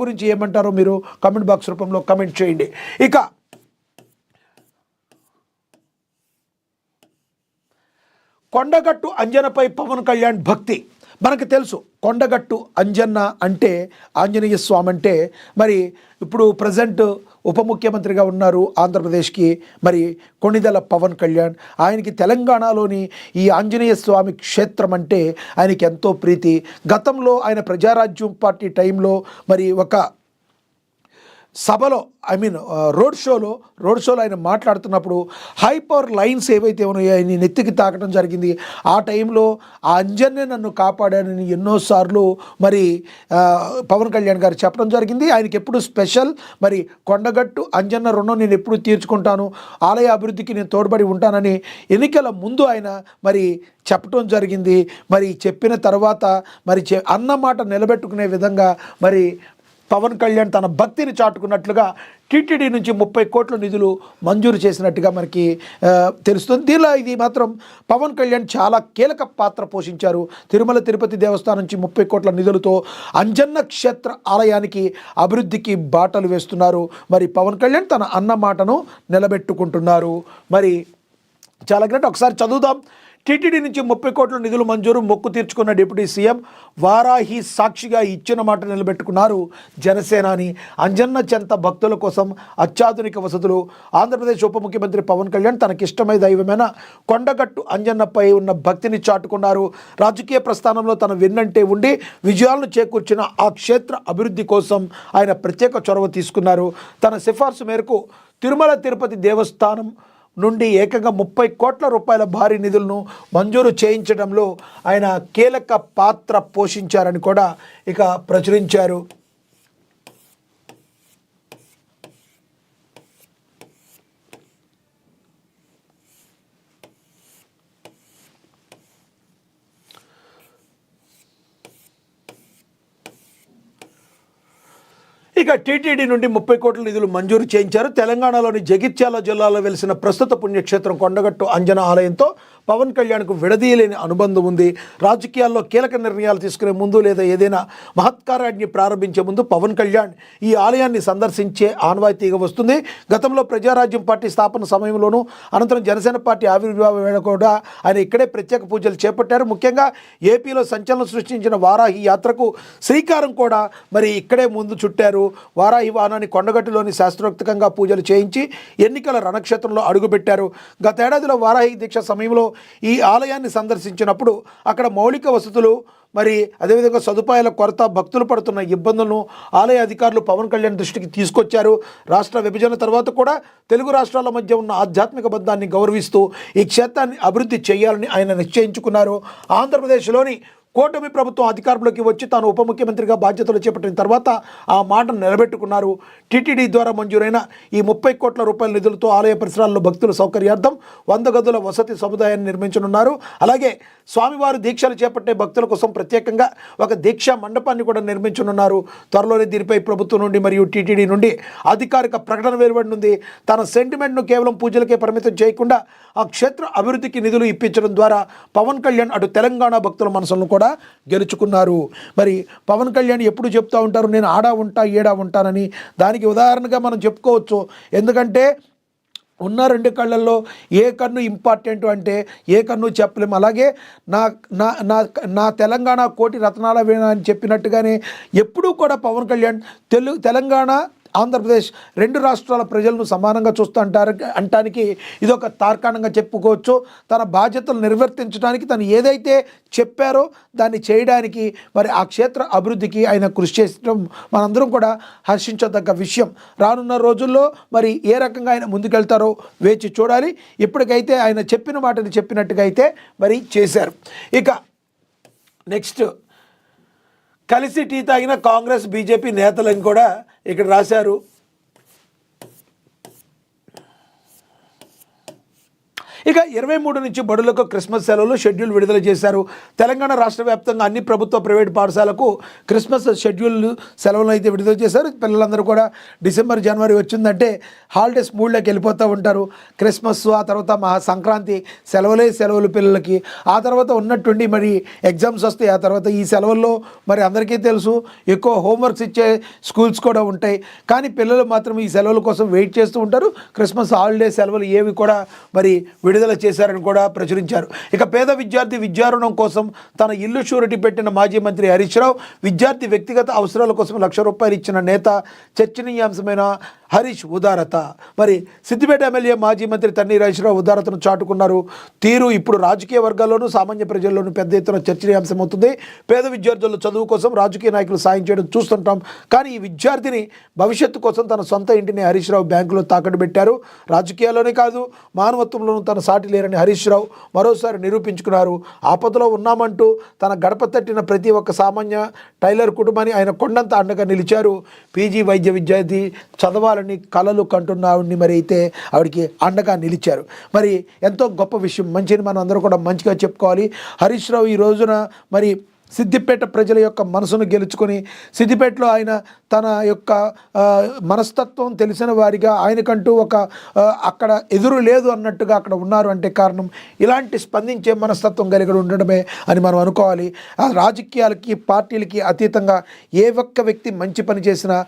గురించి ఏమంటారో మీరు కామెంట్ బాక్స్ రూపంలో కామెంట్ చేయండి. ఇక కొండగట్టు అంజనపై పవన్ కళ్యాణ్ భక్తి మనకు తెలుసు. కొండగట్టు అంజన్న అంటే ఆంజనేయ స్వామి అంటే మరి ఇప్పుడు ప్రజెంట్ ఉప ముఖ్యమంత్రిగా ఉన్నారు ఆంధ్రప్రదేశ్కి మరి కొణిదెల పవన్ కళ్యాణ్. ఆయనకి తెలంగాణలోని ఈ ఆంజనేయ స్వామి క్షేత్రం అంటే ఆయనకి ఎంతో ప్రీతి. గతంలో ఆయన ప్రజారాజ్యం పార్టీ టైంలో మరి ఒక సభలో రోడ్ షోలో ఆయన మాట్లాడుతున్నప్పుడు హైపర్ లైన్స్ ఏవైతే ఉన్నాయో ఆయన నెత్తికి తాకడం జరిగింది. ఆ టైంలో ఆ అంజన్నే నన్ను కాపాడానని ఎన్నోసార్లు మరి పవన్ కళ్యాణ్ గారు చెప్పడం జరిగింది. ఆయనకి ఎప్పుడు స్పెషల్ మరి కొండగట్టు అంజన్న రుణం నేను ఎప్పుడు తీర్చుకుంటాను, ఆలయ అభివృద్ధికి నేను తోడ్పడి ఉంటానని ఎన్నికల ముందు ఆయన మరి చెప్పడం జరిగింది. మరి చెప్పిన తర్వాత మరి అన్నమాట నిలబెట్టుకునే విధంగా మరి పవన్ కళ్యాణ్ తన భక్తిని చాటుకున్నట్లుగా టీటీడీ నుంచి 30 కోట్ల నిధులు మంజూరు చేసినట్టుగా మనకి తెలుస్తుంది. దీనిలో ఇది మాత్రం పవన్ కళ్యాణ్ చాలా కీలక పాత్ర పోషించారు. తిరుమల తిరుపతి దేవస్థానం నుంచి 30 కోట్ల నిధులతో అంజన్న క్షేత్ర ఆలయానికి అభివృద్ధికి బాటలు వేస్తున్నారు. మరి పవన్ కళ్యాణ్ తన అన్న మాటను నిలబెట్టుకుంటున్నారు. మరి చాలా గ్రేట్. ఒకసారి చదువుదాం. టీటీడీ నుంచి 30 కోట్ల నిధులు మంజూరు, మొక్కు తీర్చుకున్న డిప్యూటీ సీఎం వారాహి సాక్షిగా ఇచ్చిన మాట నిలబెట్టుకున్నారు జనసేనాని. అంజన్న చెంత భక్తుల కోసం అత్యాధునిక వసతులు. ఆంధ్రప్రదేశ్ ఉప ముఖ్యమంత్రి పవన్ కళ్యాణ్ తనకిష్టమైన దైవమైన కొండగట్టు అంజన్నపై ఉన్న భక్తిని చాటుకున్నారు. రాజకీయ ప్రస్థానంలో తన వెన్నంటే ఉండి విజయాలను చేకూర్చిన ఆ క్షేత్ర అభివృద్ధి కోసం ఆయన ప్రత్యేక చొరవ తీసుకున్నారు. తన సిఫార్సు మేరకు తిరుమల తిరుపతి దేవస్థానం నుండి ఏకంగా 30 కోట్ల రూపాయల భారీ నిధులను మంజూరు చేయించడంలో ఆయన కీలక పాత్ర పోషించారని కూడా ఇక ప్రచురించారు. ఇక టీటీడీ నుండి 30 కోట్ల నిధులు మంజూరు చేయించారు. తెలంగాణలోని జగిత్యాల జిల్లాలో వెలిసిన ప్రస్తుత పుణ్యక్షేత్రం కొండగట్టు అంజన ఆలయంతో పవన్ కళ్యాణ్కు విడదీయలేని అనుబంధం ఉంది. రాజకీయాల్లో కీలక నిర్ణయాలు తీసుకునే ముందు లేదా ఏదైనా మహత్కార్యాన్ని ప్రారంభించే ముందు పవన్ కళ్యాణ్ ఈ ఆలయాన్ని సందర్శించే ఆనవాయితీగా వస్తుంది. గతంలో ప్రజారాజ్యం పార్టీ స్థాపన సమయంలోనూ అనంతరం జనసేన పార్టీ ఆవిర్భావ వేళ కూడా ఆయన ఇక్కడే ప్రత్యేక పూజలు చేపట్టారు. ముఖ్యంగా ఏపీలో సంచలనం సృష్టించిన వారాహి యాత్రకు శ్రీకారం కూడా మరి ఇక్కడే ముందు చుట్టారు. వారాహి వాహనాన్ని కొండగట్టులోని శాస్త్రోక్తంగా పూజలు చేయించి ఎన్నికల రణక్షేత్రంలో అడుగుపెట్టారు. గతేడాదిలో వారాహి దీక్ష సమయంలో ఈ ఆలయాన్ని సందర్శించినప్పుడు అక్కడ మౌలిక వసతులు మరి అదేవిధంగా సదుపాయాల కొరత, భక్తులు పడుతున్న ఇబ్బందులను ఆలయ అధికారులు పవన్ కళ్యాణ్ దృష్టికి తీసుకొచ్చారు. రాష్ట్ర విభజన తర్వాత కూడా తెలుగు రాష్ట్రాల మధ్య ఉన్న ఆధ్యాత్మిక బంధాన్ని గౌరవిస్తూ ఈ క్షేత్రాన్ని అభివృద్ధి చేయాలని ఆయన నిశ్చయించుకున్నారు. ఆంధ్రప్రదేశ్లోని కూటమి ప్రభుత్వం అధికారంలోకి వచ్చి తాను ఉప ముఖ్యమంత్రిగా బాధ్యతలు చేపట్టిన తర్వాత ఆ మాటను నిలబెట్టుకున్నారు. టీటీడీ ద్వారా మంజూరైన ఈ 30 కోట్ల రూపాయల నిధులతో ఆలయ పరిసరాల్లో భక్తుల సౌకర్యార్థం 100 గదుల వసతి సముదాయాన్ని నిర్మించనున్నారు. అలాగే స్వామివారు దీక్షలు చేపట్టే భక్తుల కోసం ప్రత్యేకంగా ఒక దీక్షా మండపాన్ని కూడా నిర్మించనున్నారు. త్వరలోనే దీనిపై ప్రభుత్వం నుండి మరియు టీటీడీ నుండి అధికారిక ప్రకటన వెలువడనుంది. తన సెంటిమెంట్ను కేవలం పూజలకే పరిమితం చేయకుండా ఆ క్షేత్ర అభివృద్ధికి నిధులు ఇప్పించడం ద్వారా పవన్ కళ్యాణ్ అటు తెలంగాణ భక్తుల మనసులను కూడా గెలుచుకున్నారు. మరి పవన్ కళ్యాణ్ ఎప్పుడు చెప్తూ ఉంటారు, నేను ఆడా ఉంటా ఏడా ఉంటానని. దానికి ఉదాహరణగా మనం చెప్పుకోవచ్చు. ఎందుకంటే ఉన్న 2 కళ్ళల్లో ఏ కన్ను ఇంపార్టెంట్ అంటే ఏ కన్ను చెప్పలేము. అలాగే నా నా నా నా తెలంగాణ కోటి రత్నాల వీణ అని చెప్పినట్టుగానే ఎప్పుడూ కూడా పవన్ కళ్యాణ్ తెలంగాణ ఆంధ్రప్రదేశ్ 2 రాష్ట్రాల ప్రజలను సమానంగా చూస్తూ అంటానికి ఇదొక తార్కాణంగా చెప్పుకోవచ్చు. తన బాధ్యతలు నిర్వర్తించడానికి తను ఏదైతే చెప్పారో దాన్ని చేయడానికి మరి ఆ క్షేత్ర అభివృద్ధికి ఆయన కృషి చేయడం మనందరం కూడా హర్షించదగ్గ విషయం. రానున్న రోజుల్లో మరి ఏ రకంగా ఆయన ముందుకెళ్తారో వేచి చూడాలి. ఇప్పటికైతే ఆయన చెప్పిన మాటని చెప్పినట్టుగా అయితే మరి చేశారు. ఇక నెక్స్ట్, కలిసి టీ తాగిన కాంగ్రెస్ బీజేపీ నేతలని కూడా ఇక్కడ రాశారు. ఇక 23 నుంచి బడులకు క్రిస్మస్ సెలవులు షెడ్యూల్ విడుదల చేశారు. తెలంగాణ రాష్ట్ర వ్యాప్తంగా అన్ని ప్రభుత్వ ప్రైవేట్ పాఠశాలకు క్రిస్మస్ షెడ్యూల్ సెలవులను అయితే విడుదల చేశారు. పిల్లలందరూ కూడా డిసెంబర్ జనవరి వచ్చిందంటే హాలిడేస్ మూడ్లోకి వెళ్ళిపోతూ ఉంటారు. క్రిస్మస్, ఆ తర్వాత సంక్రాంతి సెలవులు పిల్లలకి. ఆ తర్వాత ఉన్నట్టుండి మరి ఎగ్జామ్స్ వస్తాయి. ఆ తర్వాత ఈ సెలవుల్లో మరి అందరికీ తెలుసు ఎక్కువ హోంవర్క్స్ ఇచ్చే స్కూల్స్ కూడా ఉంటాయి. కానీ పిల్లలు మాత్రం ఈ సెలవుల కోసం వెయిట్ చేస్తూ ఉంటారు. క్రిస్మస్ హాలిడే సెలవులు ఏవి కూడా మరి విడుదల చేశారని కూడా ప్రచురించారు. ఇక పేద విద్యార్థి విద్యారుణం కోసం తన ఇల్లు షూరిటీ పెట్టిన మాజీ మంత్రి హరీష్ రావు, విద్యార్థి వ్యక్తిగత అవసరాల కోసం ₹1,00,000 ఇచ్చిన నేత, చర్చనీయాంశమైన హరీష్ ఉదారత. మరి సిద్దిపేట ఎమ్మెల్యే మాజీ మంత్రి తన్నీర్ హరీష్ రావు ఉదారతను చాటుకున్నారు. తీరు ఇప్పుడు రాజకీయ వర్గాల్లోనూ సామాన్య ప్రజల్లోనూ పెద్ద ఎత్తున చర్చనీయాంశం అవుతుంది. పేద విద్యార్థుల చదువు కోసం రాజకీయ నాయకులు సాయం చేయడం చూస్తుంటాం. కానీ ఈ విద్యార్థిని భవిష్యత్తు కోసం తన సొంత ఇంటిని హరీష్ రావు బ్యాంకులో తాకట్టు పెట్టారు. రాజకీయాల్లోనే కాదు మానవత్వంలోనూ తన సాటి లేరని హరీష్ రావు మరోసారి నిరూపించుకున్నారు. ఆపదలో ఉన్నామంటూ తన గడప తట్టిన ప్రతి ఒక్క సామాన్య టైలర్ కుటుంబాన్ని ఆయన కొండంత అండగా నిలిచారు. పీజీ వైద్య విద్యార్థి చదవాలని కలలు కంటున్న ఆవిడ్ని మరి అయితే ఆవిడికి అండగా నిలిచారు. మరి ఎంతో గొప్ప విషయం, మంచిని మనం అందరూ కూడా మంచిగా చెప్పుకోవాలి. హరీష్ రావు ఈ రోజున మరి సిద్దిపేట ప్రజల యొక్క మనసును గెలుచుకొని సిద్దిపేటలో ఆయన తన యొక్క మనస్తత్వం తెలిసిన వారిగా ఆయనకంటూ ఒక అక్కడ ఎదురు లేదు అన్నట్టుగా అక్కడ ఉన్నారు అంటే కారణం ఇలాంటి స్పందించే మనస్తత్వం కలిగి ఉండడమే అని మనం అనుకోవాలి. రాజకీయాలకి పార్టీలకి అతీతంగా ఏ ఒక్క వ్యక్తి మంచి పని చేసినా